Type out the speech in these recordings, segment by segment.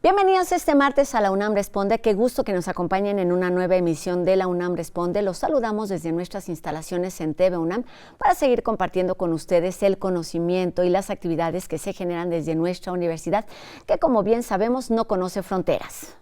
Bienvenidos este martes a La UNAM Responde. Qué gusto que nos acompañen en una nueva emisión de La UNAM Responde. Los saludamos desde nuestras instalaciones en TV UNAM para seguir compartiendo con ustedes el conocimiento y las actividades que se generan desde nuestra universidad, que como bien sabemos no conoce fronteras.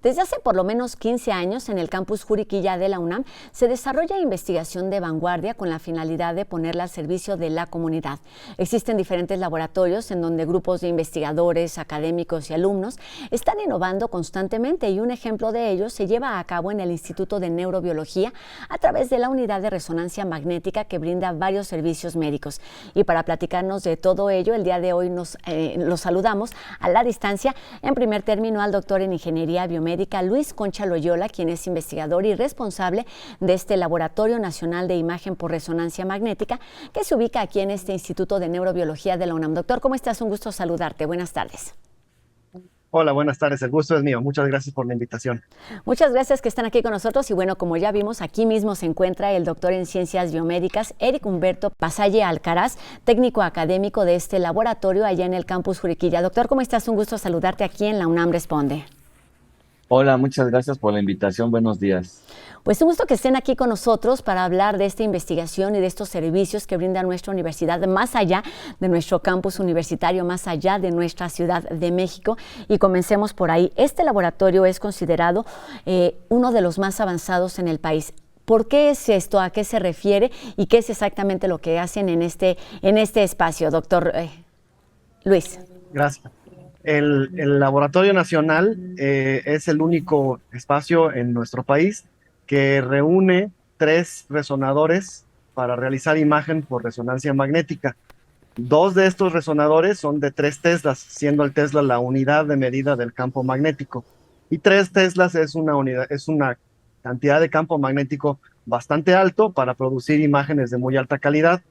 Desde hace por lo menos 15 años, en el campus Juriquilla de la UNAM, se desarrolla investigación de vanguardia con la finalidad de ponerla al servicio de la comunidad. Existen diferentes laboratorios en donde grupos de investigadores, académicos y alumnos están innovando constantemente, y un ejemplo de ello se lleva a cabo en el Instituto de Neurobiología a través de la unidad de resonancia magnética que brinda varios servicios médicos. Y para platicarnos de todo ello, el día de hoy los saludamos a la distancia, en primer término, al doctor en Ingeniería Biomédica Luis Concha Loyola, quien es investigador y responsable de este Laboratorio Nacional de Imagen por Resonancia Magnética, que se ubica aquí en este Instituto de Neurobiología de la UNAM. Doctor, ¿cómo estás? Un gusto saludarte. Buenas tardes. Hola, buenas tardes. El gusto es mío. Muchas gracias por la invitación. Muchas gracias que están aquí con nosotros. Y bueno, como ya vimos, aquí mismo se encuentra el doctor en Ciencias Biomédicas, Eric Humberto Pasalle Alcaraz, técnico académico de este laboratorio allá en el campus Juriquilla. Doctor, ¿cómo estás? Un gusto saludarte aquí en La UNAM Responde. Hola, muchas gracias por la invitación. Buenos días. Pues un gusto que estén aquí con nosotros para hablar de esta investigación y de estos servicios que brinda nuestra universidad, más allá de nuestro campus universitario, más allá de nuestra Ciudad de México. Y comencemos por ahí. Este laboratorio es considerado uno de los más avanzados en el país. ¿Por qué es esto? ¿A qué se refiere? ¿Y qué es exactamente lo que hacen en este espacio, doctor Luis? Gracias. El Laboratorio Nacional es el único espacio en nuestro país que reúne 3 resonadores para realizar imagen por resonancia magnética. 2 de estos resonadores son de 3 teslas, siendo el tesla la unidad de medida del campo magnético. Y 3 teslas es una cantidad de campo magnético bastante alto para producir imágenes de muy alta calidad.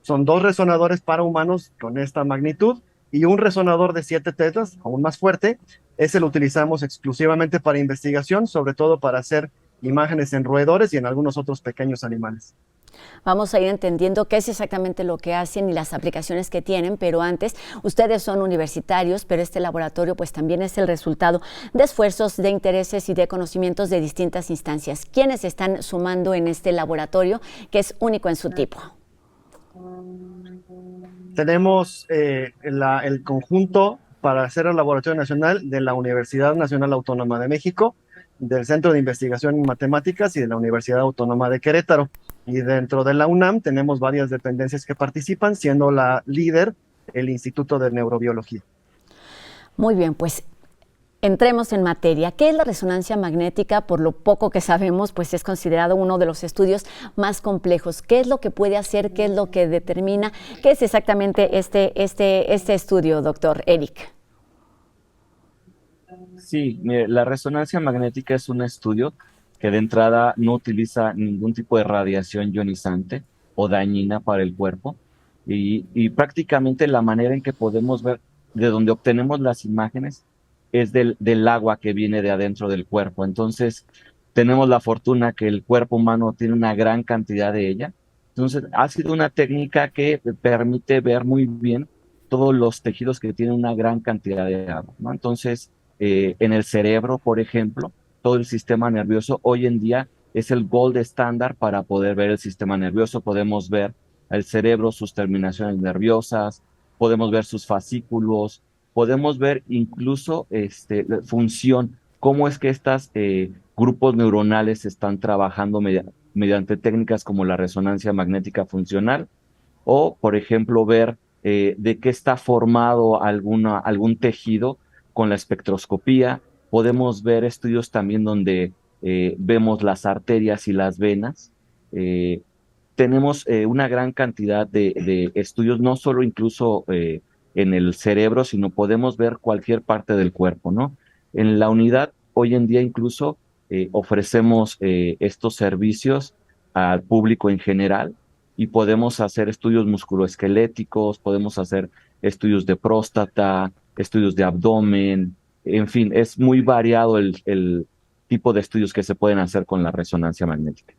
Son 2 resonadores para humanos con esta magnitud y un resonador de 7 teslas, aún más fuerte. Ese lo utilizamos exclusivamente para investigación, sobre todo para hacer imágenes en roedores y en algunos otros pequeños animales. Vamos a ir entendiendo qué es exactamente lo que hacen y las aplicaciones que tienen, pero antes, ustedes son universitarios, pero este laboratorio pues también es el resultado de esfuerzos, de intereses y de conocimientos de distintas instancias. ¿Quiénes están sumando en este laboratorio que es único en su tipo? Tenemos el conjunto para hacer el Laboratorio Nacional de la Universidad Nacional Autónoma de México, del Centro de Investigación en Matemáticas y de la Universidad Autónoma de Querétaro. Y dentro de la UNAM tenemos varias dependencias que participan, siendo la líder el Instituto de Neurobiología. Muy bien, pues entremos en materia. ¿Qué es la resonancia magnética? Por lo poco que sabemos, pues es considerado uno de los estudios más complejos. ¿Qué es lo que puede hacer? ¿Qué es lo que determina? ¿Qué es exactamente este estudio, doctor Eric? Sí, mire, la resonancia magnética es un estudio que de entrada no utiliza ningún tipo de radiación ionizante o dañina para el cuerpo, y prácticamente la manera en que podemos ver de donde obtenemos las imágenes es del agua que viene de adentro del cuerpo. Entonces, tenemos la fortuna que el cuerpo humano tiene una gran cantidad de ella. Entonces, ha sido una técnica que permite ver muy bien todos los tejidos que tienen una gran cantidad de agua, ¿no? Entonces, en el cerebro, por ejemplo, todo el sistema nervioso hoy en día es el gold estándar para poder ver el sistema nervioso. Podemos ver el cerebro, sus terminaciones nerviosas, podemos ver sus fascículos, podemos ver incluso la función, cómo es que estos grupos neuronales están trabajando mediante técnicas como la resonancia magnética funcional, o, por ejemplo, ver de qué está formado algún tejido con la espectroscopía. Podemos ver estudios también donde vemos las arterias y las venas. Eh, Tenemos una gran cantidad de estudios, no solo incluso en el cerebro, sino podemos ver cualquier parte del cuerpo, ¿no? En la unidad, hoy en día incluso ofrecemos estos servicios al público en general, y podemos hacer estudios musculoesqueléticos, podemos hacer estudios de próstata, estudios de abdomen, en fin, es muy variado tipo de estudios que se pueden hacer con la resonancia magnética.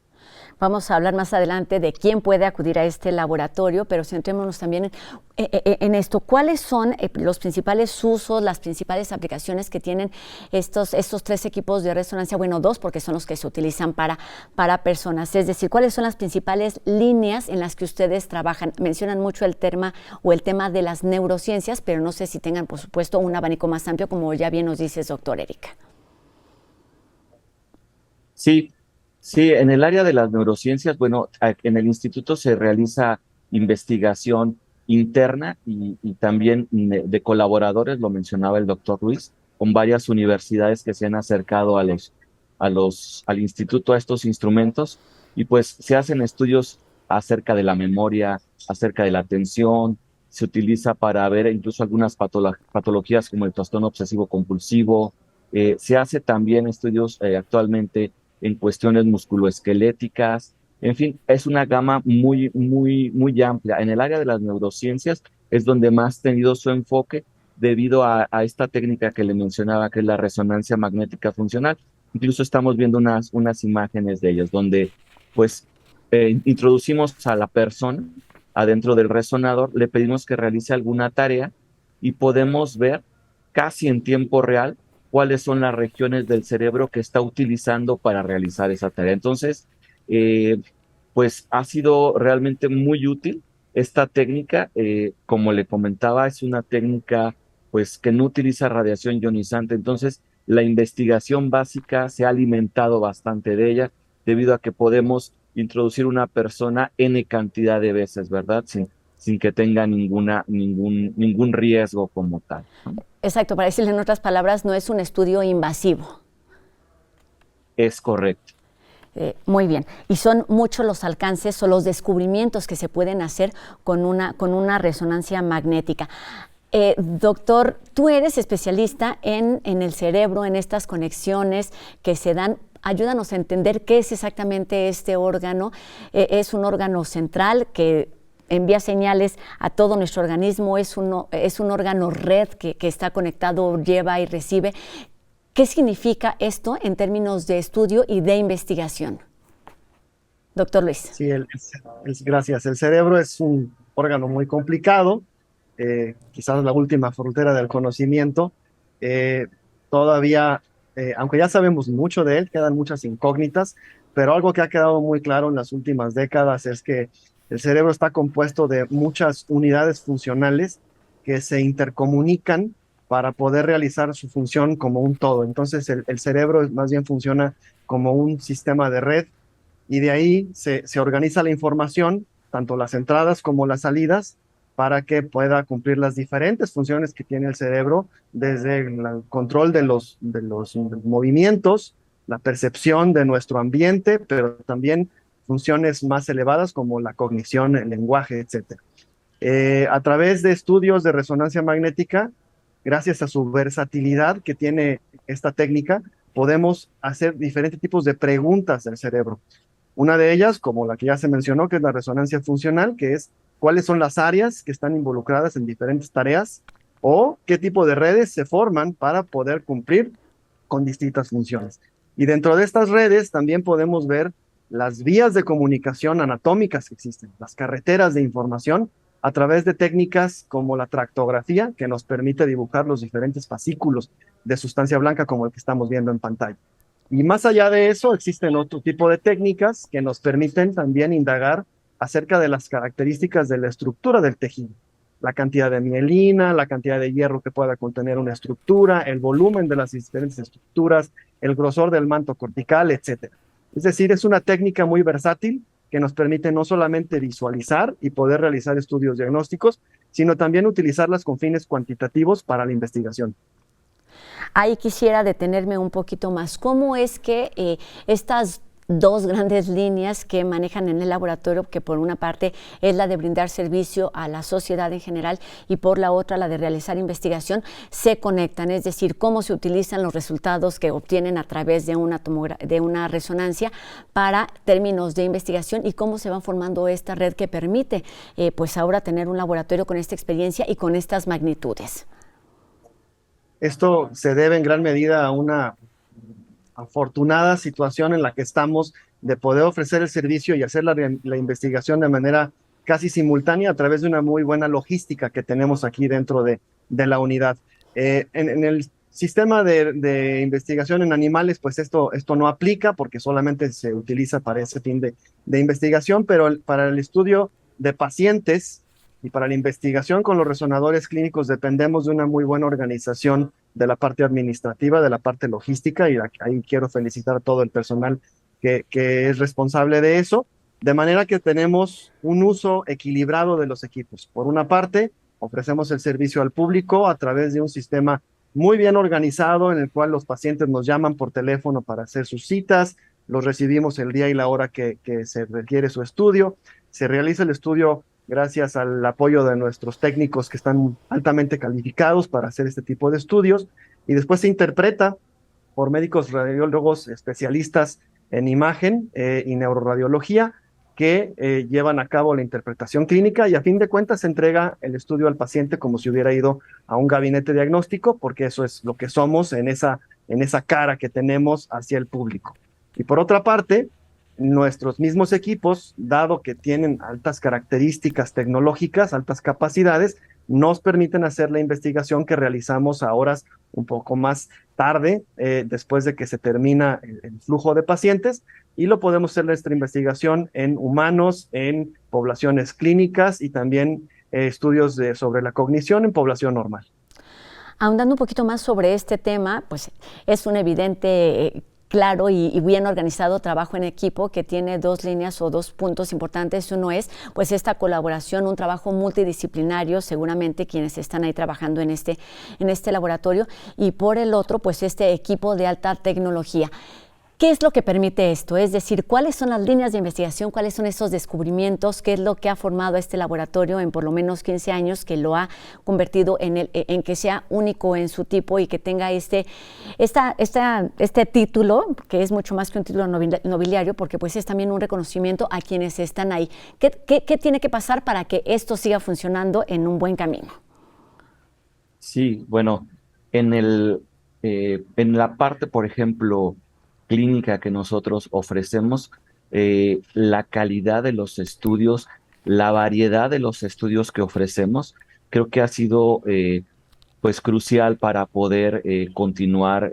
Vamos a hablar más adelante de quién puede acudir a este laboratorio, pero centrémonos también en esto. ¿Cuáles son los principales usos, las principales aplicaciones que tienen estos 3 equipos de resonancia? Bueno, 2, porque son los que se utilizan para personas. Es decir, ¿cuáles son las principales líneas en las que ustedes trabajan? Mencionan mucho el tema de las neurociencias, pero no sé si tengan, por supuesto, un abanico más amplio, como ya bien nos dices, doctor Erika. Sí, sí, en el área de las neurociencias, bueno, en el instituto se realiza investigación interna y también de colaboradores, lo mencionaba el doctor Ruiz, con varias universidades que se han acercado al instituto, a estos instrumentos, y pues se hacen estudios acerca de la memoria, acerca de la atención, se utiliza para ver incluso algunas patologías como el trastorno obsesivo compulsivo. Se hace también estudios actualmente en cuestiones musculoesqueléticas. En fin, es una gama muy, muy, muy amplia. En el área de las neurociencias es donde más ha tenido su enfoque debido a esta técnica que le mencionaba, que es la resonancia magnética funcional. Incluso estamos viendo unas imágenes de ellas, donde pues introducimos a la persona adentro del resonador, le pedimos que realice alguna tarea y podemos ver casi en tiempo real cuáles son las regiones del cerebro que está utilizando para realizar esa tarea. Entonces, eh, pues ha sido realmente muy útil esta técnica. Como le comentaba, es una técnica pues que no utiliza radiación ionizante. Entonces, la investigación básica se ha alimentado bastante de ella debido a que podemos introducir una persona N cantidad de veces, ¿verdad? Sin que tenga ningún riesgo como tal, ¿no? Exacto, para decirle en otras palabras, no es un estudio invasivo. Es correcto. Muy bien. Y son muchos los alcances o los descubrimientos que se pueden hacer con una resonancia magnética. Doctor, tú eres especialista en el cerebro, en estas conexiones que se dan. Ayúdanos a entender qué es exactamente este órgano. Es un órgano central que envía señales a todo nuestro organismo, es un órgano red que está conectado, lleva y recibe. ¿Qué significa esto en términos de estudio y de investigación? Doctor Luis. Sí, gracias. El cerebro es un órgano muy complicado, quizás la última frontera del conocimiento. Todavía, aunque ya sabemos mucho de él, quedan muchas incógnitas, pero algo que ha quedado muy claro en las últimas décadas es que el cerebro está compuesto de muchas unidades funcionales que se intercomunican para poder realizar su función como un todo. Entonces, el cerebro más bien funciona como un sistema de red y de ahí se organiza la información, tanto las entradas como las salidas, para que pueda cumplir las diferentes funciones que tiene el cerebro, desde el control de los movimientos, la percepción de nuestro ambiente, pero también funciones más elevadas como la cognición, el lenguaje, etc. A través de estudios de resonancia magnética, gracias a su versatilidad que tiene esta técnica, podemos hacer diferentes tipos de preguntas del cerebro. Una de ellas, como la que ya se mencionó, que es la resonancia funcional, que es cuáles son las áreas que están involucradas en diferentes tareas o qué tipo de redes se forman para poder cumplir con distintas funciones. Y dentro de estas redes también podemos ver las vías de comunicación anatómicas que existen, las carreteras de información, a través de técnicas como la tractografía, que nos permite dibujar los diferentes fascículos de sustancia blanca como el que estamos viendo en pantalla. Y más allá de eso, existen otro tipo de técnicas que nos permiten también indagar acerca de las características de la estructura del tejido, la cantidad de mielina, la cantidad de hierro que pueda contener una estructura, el volumen de las diferentes estructuras, el grosor del manto cortical, etc. Es decir, es una técnica muy versátil que nos permite no solamente visualizar y poder realizar estudios diagnósticos, sino también utilizarlas con fines cuantitativos para la investigación. Ahí quisiera detenerme un poquito más. ¿Cómo es que estas 2 grandes líneas que manejan en el laboratorio, que por una parte es la de brindar servicio a la sociedad en general y por la otra la de realizar investigación, se conectan? Es decir, cómo se utilizan los resultados que obtienen a través de una resonancia para términos de investigación y cómo se va formando esta red que permite pues ahora tener un laboratorio con esta experiencia y con estas magnitudes. Esto se debe en gran medida a afortunada situación en la que estamos de poder ofrecer el servicio y hacer la investigación de manera casi simultánea a través de una muy buena logística que tenemos aquí dentro de la unidad. En el sistema de investigación en animales, pues esto no aplica porque solamente se utiliza para ese fin de investigación, pero para el estudio de pacientes y para la investigación con los resonadores clínicos dependemos de una muy buena organización de la parte administrativa, de la parte logística, y ahí quiero felicitar a todo el personal que es responsable de eso, de manera que tenemos un uso equilibrado de los equipos. Por una parte, ofrecemos el servicio al público a través de un sistema muy bien organizado en el cual los pacientes nos llaman por teléfono para hacer sus citas, los recibimos el día y la hora que se requiere su estudio, se realiza el estudio gracias al apoyo de nuestros técnicos que están altamente calificados para hacer este tipo de estudios, y después se interpreta por médicos radiólogos especialistas en imagen y neuroradiología que llevan a cabo la interpretación clínica, y a fin de cuentas se entrega el estudio al paciente como si hubiera ido a un gabinete diagnóstico, porque eso es lo que somos en esa cara que tenemos hacia el público. Y por otra parte, nuestros mismos equipos, dado que tienen altas características tecnológicas, altas capacidades, nos permiten hacer la investigación que realizamos a horas un poco más tarde, después de que se termina el flujo de pacientes, y lo podemos hacer nuestra investigación en humanos, en poblaciones clínicas y también estudios sobre la cognición en población normal. Ahondando un poquito más sobre este tema, pues es un evidente claro y bien organizado trabajo en equipo que tiene dos líneas o dos puntos importantes. Uno es pues esta colaboración, un trabajo multidisciplinario, seguramente quienes están ahí trabajando en este laboratorio, y por el otro pues este equipo de alta tecnología. ¿Qué es lo que permite esto? Es decir, ¿cuáles son las líneas de investigación? ¿Cuáles son esos descubrimientos? ¿Qué es lo que ha formado este laboratorio en por lo menos 15 años que lo ha convertido en que sea único en su tipo y que tenga este título, que es mucho más que un título nobiliario, porque pues es también un reconocimiento a quienes están ahí? ¿Qué tiene que pasar para que esto siga funcionando en un buen camino? Sí, bueno, en la parte, por ejemplo, clínica que nosotros ofrecemos, la calidad de los estudios, la variedad de los estudios que ofrecemos, creo que ha sido pues crucial para poder continuar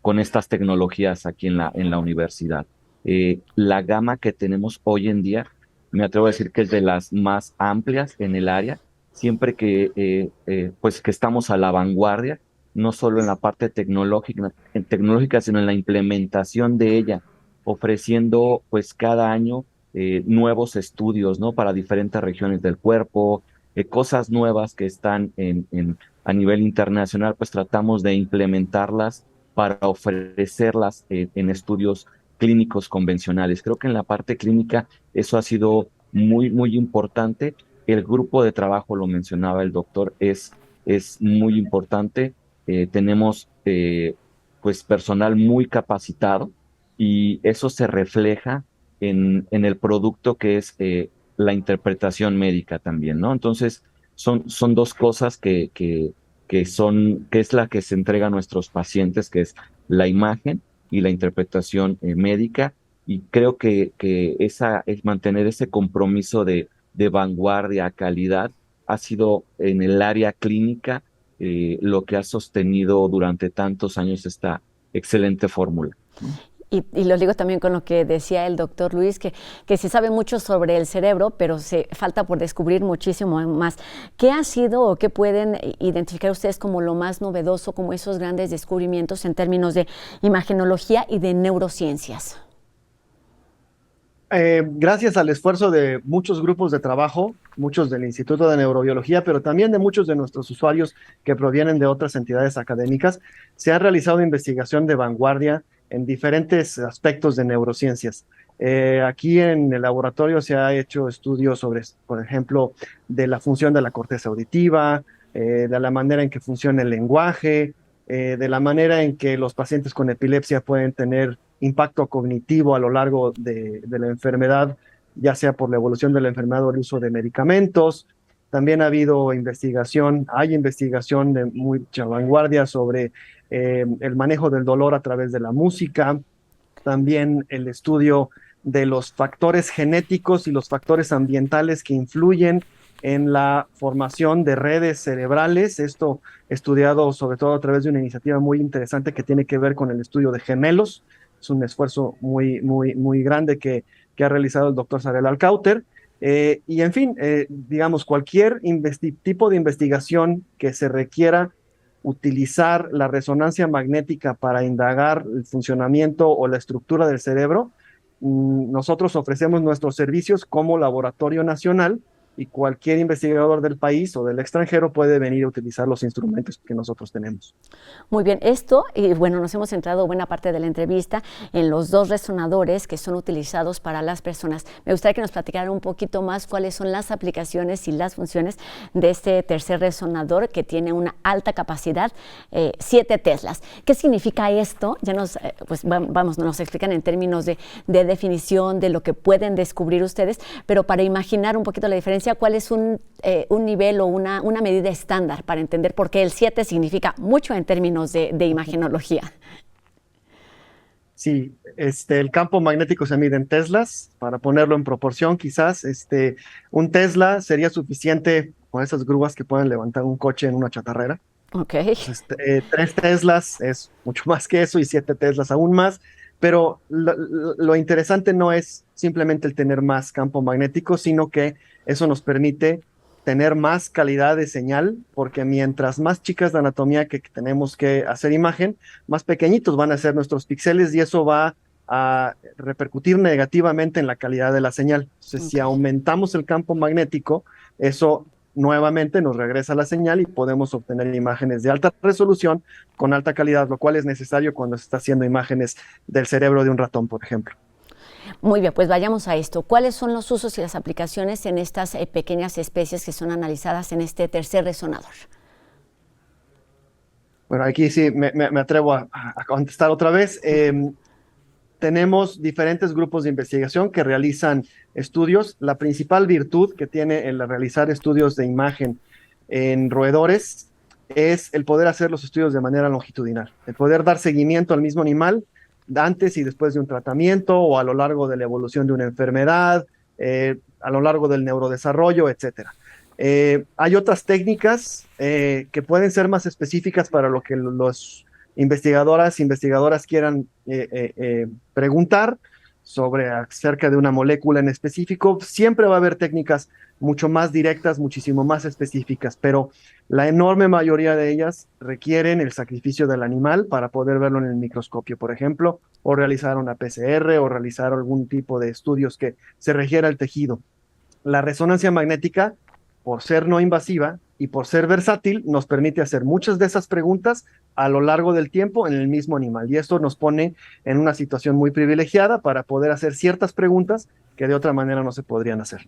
con estas tecnologías aquí en la universidad. La gama que tenemos hoy en día, me atrevo a decir que es de las más amplias en el área, siempre que pues que estamos a la vanguardia, no solo en la parte tecnológica, sino en la implementación de ella, ofreciendo pues cada año nuevos estudios, ¿no? Para diferentes regiones del cuerpo, cosas nuevas que están a nivel internacional, pues tratamos de implementarlas para ofrecerlas en estudios clínicos convencionales. Creo que en la parte clínica eso ha sido muy, muy importante. El grupo de trabajo, lo mencionaba el doctor, es muy importante. Tenemos pues personal muy capacitado y eso se refleja en el producto que es la interpretación médica también, ¿no? Entonces, son dos cosas que es la que se entrega a nuestros pacientes, que es la imagen y la interpretación médica, y creo que es mantener ese compromiso de vanguardia, calidad, ha sido en el área clínica lo que ha sostenido durante tantos años esta excelente fórmula. Y lo digo también con lo que decía el doctor Luis, que se sabe mucho sobre el cerebro, pero se falta por descubrir muchísimo más. ¿Qué ha sido o qué pueden identificar ustedes como lo más novedoso, como esos grandes descubrimientos en términos de imagenología y de neurociencias? Gracias al esfuerzo de muchos grupos de trabajo, muchos del Instituto de Neurobiología, pero también de muchos de nuestros usuarios que provienen de otras entidades académicas, se ha realizado investigación de vanguardia en diferentes aspectos de neurociencias. Aquí en el laboratorio se ha hecho estudios sobre, por ejemplo, de la función de la corteza auditiva, de la manera en que funciona el lenguaje, de la manera en que los pacientes con epilepsia pueden tener impacto cognitivo a lo largo de la enfermedad, ya sea por la evolución de la enfermedad o el uso de medicamentos. También ha habido investigación, hay investigación de mucha vanguardia sobre el manejo del dolor a través de la música, también el estudio de los factores genéticos y los factores ambientales que influyen en la formación de redes cerebrales. Esto estudiado sobre todo a través de una iniciativa muy interesante que tiene que ver con el estudio de gemelos. Es un esfuerzo muy grande que ha realizado el doctor Sarel Alcauter. Y en fin, digamos, cualquier tipo de investigación que se requiera utilizar la resonancia magnética para indagar el funcionamiento o la estructura del cerebro, nosotros ofrecemos nuestros servicios como laboratorio nacional y cualquier investigador del país o del extranjero puede venir a utilizar los instrumentos que nosotros tenemos. Muy bien, esto, y bueno, nos hemos centrado buena parte de la entrevista en los 2 resonadores que son utilizados para las personas. Me gustaría que nos platicaran un poquito más cuáles son las aplicaciones y las funciones de este tercer resonador que tiene una alta capacidad, 7 teslas. ¿Qué significa esto? Ya nos, pues vamos, nos explican en términos de definición de lo que pueden descubrir ustedes, pero para imaginar un poquito la diferencia, ¿cuál es un nivel o una medida estándar para entender por qué el 7 significa mucho en términos de imagenología? Sí, el campo magnético se mide en teslas. Para ponerlo en proporción, quizás un tesla sería suficiente con esas grúas que pueden levantar un coche en una chatarrera. Ok. 3 teslas es mucho más que eso y 7 teslas aún más. Pero lo interesante no es simplemente el tener más campo magnético, sino que eso nos permite tener más calidad de señal, porque mientras más chicas de anatomía que tenemos que hacer imagen, más pequeñitos van a ser nuestros píxeles y eso va a repercutir negativamente en la calidad de la señal. Entonces, si aumentamos el campo magnético, eso nuevamente nos regresa la señal y podemos obtener imágenes de alta resolución con alta calidad, lo cual es necesario cuando se está haciendo imágenes del cerebro de un ratón, por ejemplo. Muy bien, pues vayamos a esto. ¿Cuáles son los usos y las aplicaciones en estas pequeñas especies que son analizadas en este tercer resonador? Bueno, aquí sí me atrevo a contestar otra vez. Tenemos diferentes grupos de investigación que realizan estudios. La principal virtud que tiene el realizar estudios de imagen en roedores es el poder hacer los estudios de manera longitudinal, el poder dar seguimiento al mismo animal antes y después de un tratamiento o a lo largo de la evolución de una enfermedad, a lo largo del neurodesarrollo, etcétera. Hay otras técnicas que pueden ser más específicas para lo que los investigadoras quieran preguntar sobre acerca de una molécula en específico. Siempre va a haber técnicas mucho más directas, muchísimo más específicas, pero la enorme mayoría de ellas requieren el sacrificio del animal para poder verlo en el microscopio, por ejemplo, o realizar una PCR o realizar algún tipo de estudios que se requiera el tejido. La resonancia magnética, por ser no invasiva y por ser versátil, nos permite hacer muchas de esas preguntas a lo largo del tiempo en el mismo animal. Y esto nos pone en una situación muy privilegiada para poder hacer ciertas preguntas que de otra manera no se podrían hacer.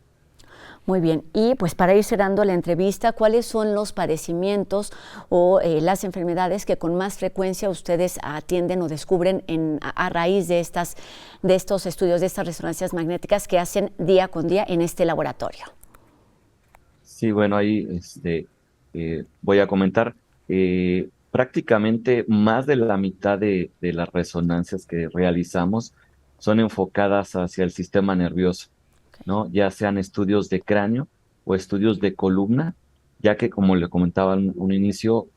Muy bien, y pues para ir cerrando la entrevista, ¿cuáles son los padecimientos o las enfermedades que con más frecuencia ustedes atienden o descubren a raíz de estos estudios, de estas resonancias magnéticas que hacen día con día en este laboratorio? Sí, bueno, ahí voy a comentar. Prácticamente más de la mitad de las resonancias que realizamos son enfocadas hacia el sistema nervioso, ¿no? Ya sean estudios de cráneo o estudios de columna, ya que como le comentaba en un inicio,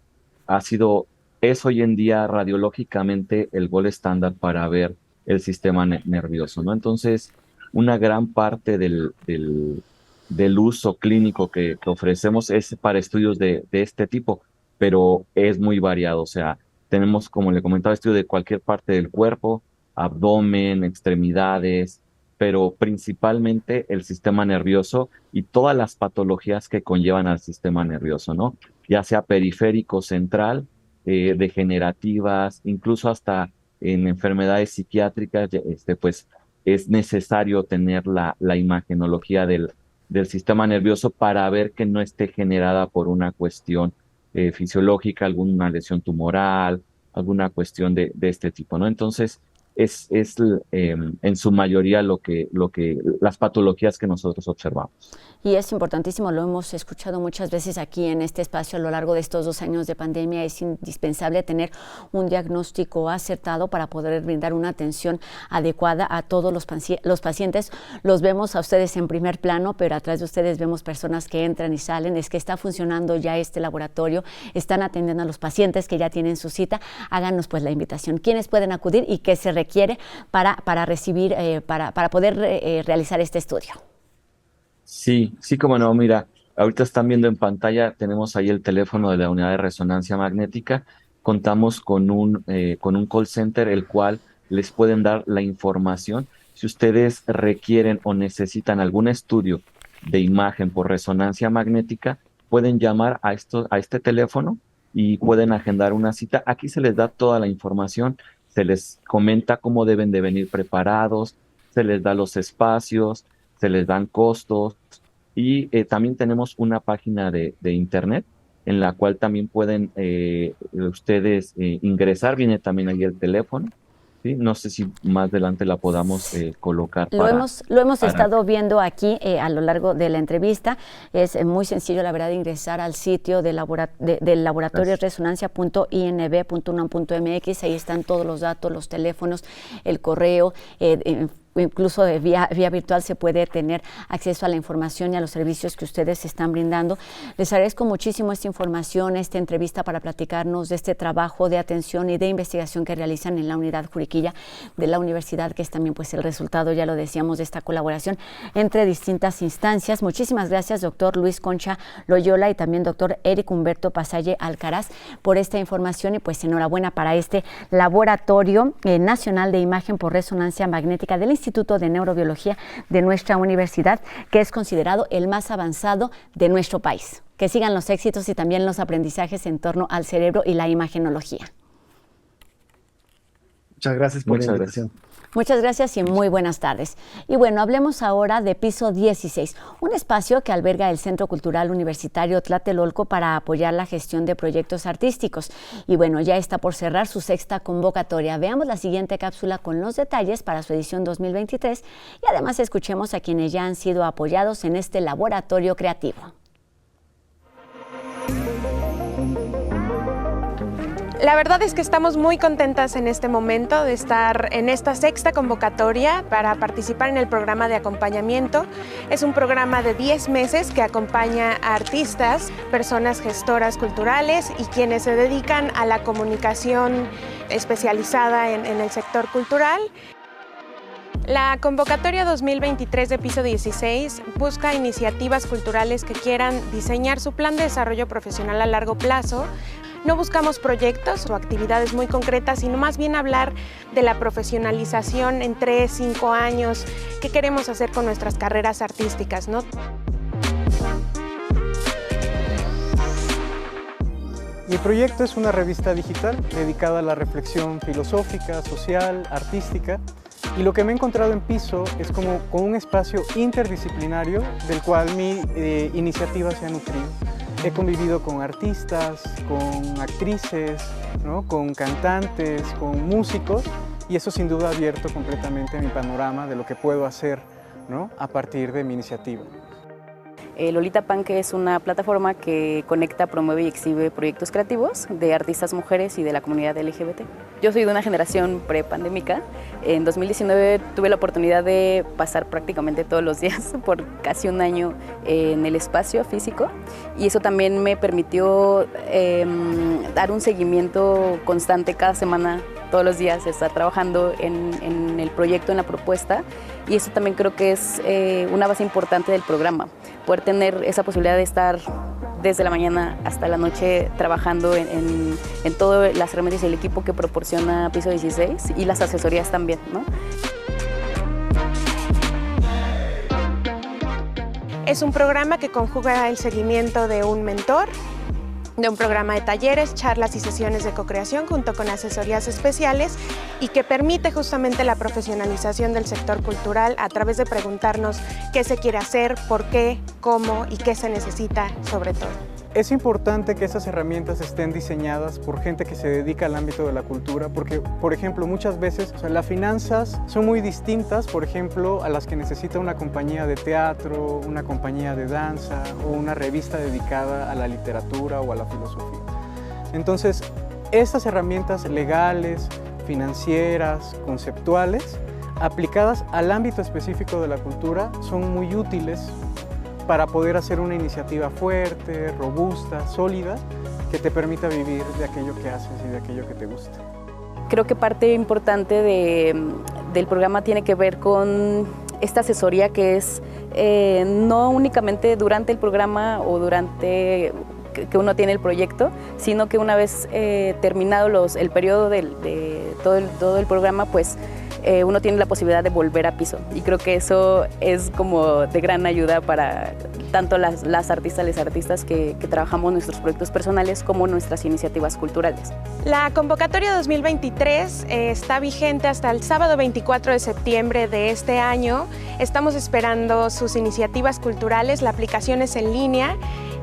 es hoy en día radiológicamente el gol estándar para ver el sistema nervioso, ¿no? Entonces, una gran parte del uso clínico que ofrecemos es para estudios de este tipo, pero es muy variado. O sea, tenemos, como le comentaba, estudio de cualquier parte del cuerpo, abdomen, extremidades, pero principalmente el sistema nervioso y todas las patologías que conllevan al sistema nervioso, ¿no? Ya sea periférico, central, degenerativas, incluso hasta en enfermedades psiquiátricas, pues es necesario tener la imagenología del sistema nervioso para ver que no esté generada por una cuestión fisiológica, alguna lesión tumoral, alguna cuestión de este tipo, ¿no? Entonces, en su mayoría las patologías que nosotros observamos. Y es importantísimo, lo hemos escuchado muchas veces aquí en este espacio a lo largo de estos 2 años de pandemia, es indispensable tener un diagnóstico acertado para poder brindar una atención adecuada a todos los pacientes. Los vemos a ustedes en primer plano, pero atrás de ustedes vemos personas que entran y salen. Es que está funcionando ya este laboratorio, están atendiendo a los pacientes que ya tienen su cita. Háganos pues la invitación. ¿Quiénes pueden acudir y qué se requiere para recibir, para poder realizar este estudio? Sí, como no, mira, ahorita están viendo en pantalla, tenemos ahí el teléfono de la unidad de resonancia magnética, contamos con un call center, el cual les pueden dar la información. Si ustedes requieren o necesitan algún estudio de imagen por resonancia magnética, pueden llamar a este teléfono y pueden agendar una cita. Aquí se les da toda la información, se les comenta cómo deben de venir preparados, se les da los espacios, se les dan costos y también tenemos una página de internet en la cual también pueden ustedes ingresar, viene también ahí el teléfono, ¿sí? No sé si más adelante la podamos colocar. Lo hemos estado viendo aquí a lo largo de la entrevista. Es muy sencillo, la verdad, ingresar al sitio del laboratorio resonancia.inb.unam.mx. Ahí están todos los datos, los teléfonos, el correo, incluso de vía virtual se puede tener acceso a la información y a los servicios que ustedes están brindando. Les agradezco muchísimo esta información, esta entrevista para platicarnos de este trabajo de atención y de investigación que realizan en la unidad Juriquilla de la universidad, que es también pues el resultado, ya lo decíamos, de esta colaboración entre distintas instancias. Muchísimas gracias, doctor Luis Concha Loyola, y también doctor Eric Humberto Pasalle Alcaraz, por esta información, y pues enhorabuena para este Laboratorio Nacional de Imagen por Resonancia Magnética del Instituto de Neurobiología de nuestra universidad, que es considerado el más avanzado de nuestro país. Que sigan los éxitos y también los aprendizajes en torno al cerebro y la imagenología. Muchas gracias por la invitación. Muchas gracias y muy buenas tardes. Y bueno, hablemos ahora de Piso 16, un espacio que alberga el Centro Cultural Universitario Tlatelolco para apoyar la gestión de proyectos artísticos. Y bueno, ya está por cerrar su 6ª convocatoria. Veamos la siguiente cápsula con los detalles para su edición 2023 y además escuchemos a quienes ya han sido apoyados en este laboratorio creativo. La verdad es que estamos muy contentas en este momento de estar en esta 6ª convocatoria para participar en el programa de acompañamiento. Es un programa de 10 meses que acompaña a artistas, personas gestoras culturales y quienes se dedican a la comunicación especializada en el sector cultural. La convocatoria 2023 de Piso 16 busca iniciativas culturales que quieran diseñar su plan de desarrollo profesional a largo plazo. No buscamos proyectos o actividades muy concretas, sino más bien hablar de la profesionalización en 3, 5 años, qué queremos hacer con nuestras carreras artísticas, ¿no? Mi proyecto es una revista digital dedicada a la reflexión filosófica, social, artística, y lo que me he encontrado en Piso es como con un espacio interdisciplinario del cual mi iniciativa se ha nutrido. He convivido con artistas, con actrices, ¿no? Con cantantes, con músicos, y eso sin duda ha abierto completamente mi panorama de lo que puedo hacer, ¿no? A partir de mi iniciativa. Lolita Panque es una plataforma que conecta, promueve y exhibe proyectos creativos de artistas mujeres y de la comunidad LGBT. Yo soy de una generación prepandémica. En 2019 tuve la oportunidad de pasar prácticamente todos los días por casi un año en el espacio físico, y eso también me permitió dar un seguimiento constante cada semana, todos los días, estar trabajando en el proyecto, en la propuesta, y eso también creo que es una base importante del programa, poder tener esa posibilidad de estar desde la mañana hasta la noche trabajando en todas las herramientas y el equipo que proporciona Piso 16 y las asesorías también, ¿no? Es un programa que conjuga el seguimiento de un mentor, de un programa de talleres, charlas y sesiones de co-creación junto con asesorías especiales, y que permite justamente la profesionalización del sector cultural a través de preguntarnos qué se quiere hacer, por qué, cómo y qué se necesita sobre todo. es importante que esas herramientas estén diseñadas por gente que se dedica al ámbito de la cultura, porque, por ejemplo, muchas veces las finanzas son muy distintas, por ejemplo, a las que necesita una compañía de teatro, una compañía de danza o una revista dedicada a la literatura o a la filosofía. Entonces, estas herramientas legales, financieras, conceptuales, aplicadas al ámbito específico de la cultura, son muy útiles para poder hacer una iniciativa fuerte, robusta, sólida, que te permita vivir de aquello que haces y de aquello que te gusta. Creo que parte importante del programa tiene que ver con esta asesoría que es no únicamente durante el programa o durante que uno tiene el proyecto, sino que una vez terminado el periodo de todo el programa, pues uno tiene la posibilidad de volver a piso, y creo que eso es como de gran ayuda para tanto las artistas, los artistas que trabajamos nuestros proyectos personales como nuestras iniciativas culturales. La convocatoria 2023 está vigente hasta el sábado 24 de septiembre de este año. Estamos esperando sus iniciativas culturales, la aplicación es en línea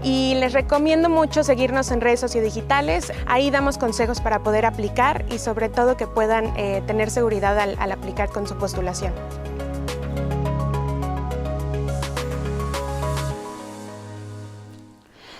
y les recomiendo mucho seguirnos en redes sociodigitales. Ahí damos consejos para poder aplicar y sobre todo que puedan tener seguridad al aplicar con su postulación.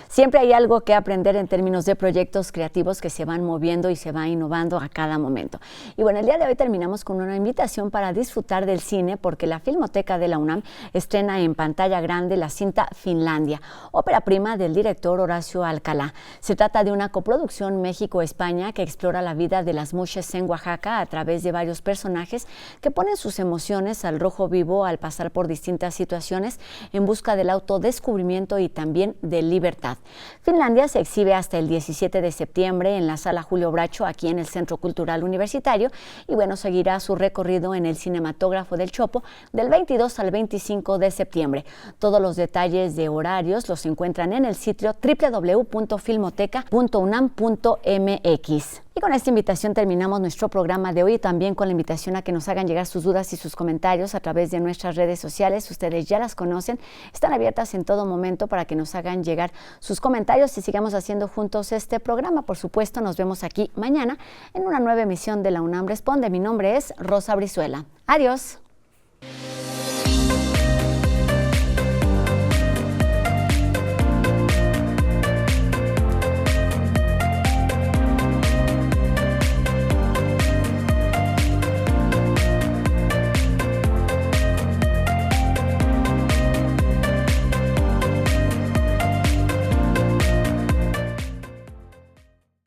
Siempre hay algo que aprender en términos de proyectos creativos que se van moviendo y se va innovando a cada momento. Y bueno, el día de hoy terminamos con una invitación para disfrutar del cine, porque la Filmoteca de la UNAM estrena en pantalla grande la cinta Finlandia, ópera prima del director Horacio Alcalá. Se trata de una coproducción México-España que explora la vida de las muxes en Oaxaca a través de varios personajes que ponen sus emociones al rojo vivo al pasar por distintas situaciones en busca del autodescubrimiento y también de libertad. Finlandia se exhibe hasta el 17 de septiembre en la Sala Julio Bracho, aquí en el Centro Cultural Universitario, y bueno, seguirá su recorrido en el Cinematógrafo del Chopo del 22 al 25 de septiembre. Todos los detalles de horarios los encuentran en el sitio www.filmoteca.unam.mx. Y con esta invitación terminamos nuestro programa de hoy, y también con la invitación a que nos hagan llegar sus dudas y sus comentarios a través de nuestras redes sociales. Ustedes ya las conocen, están abiertas en todo momento para que nos hagan llegar sus comentarios y sigamos haciendo juntos este programa. Por supuesto, nos vemos aquí mañana en una nueva emisión de La UNAM Responde. Mi nombre es Rosa Brizuela. Adiós.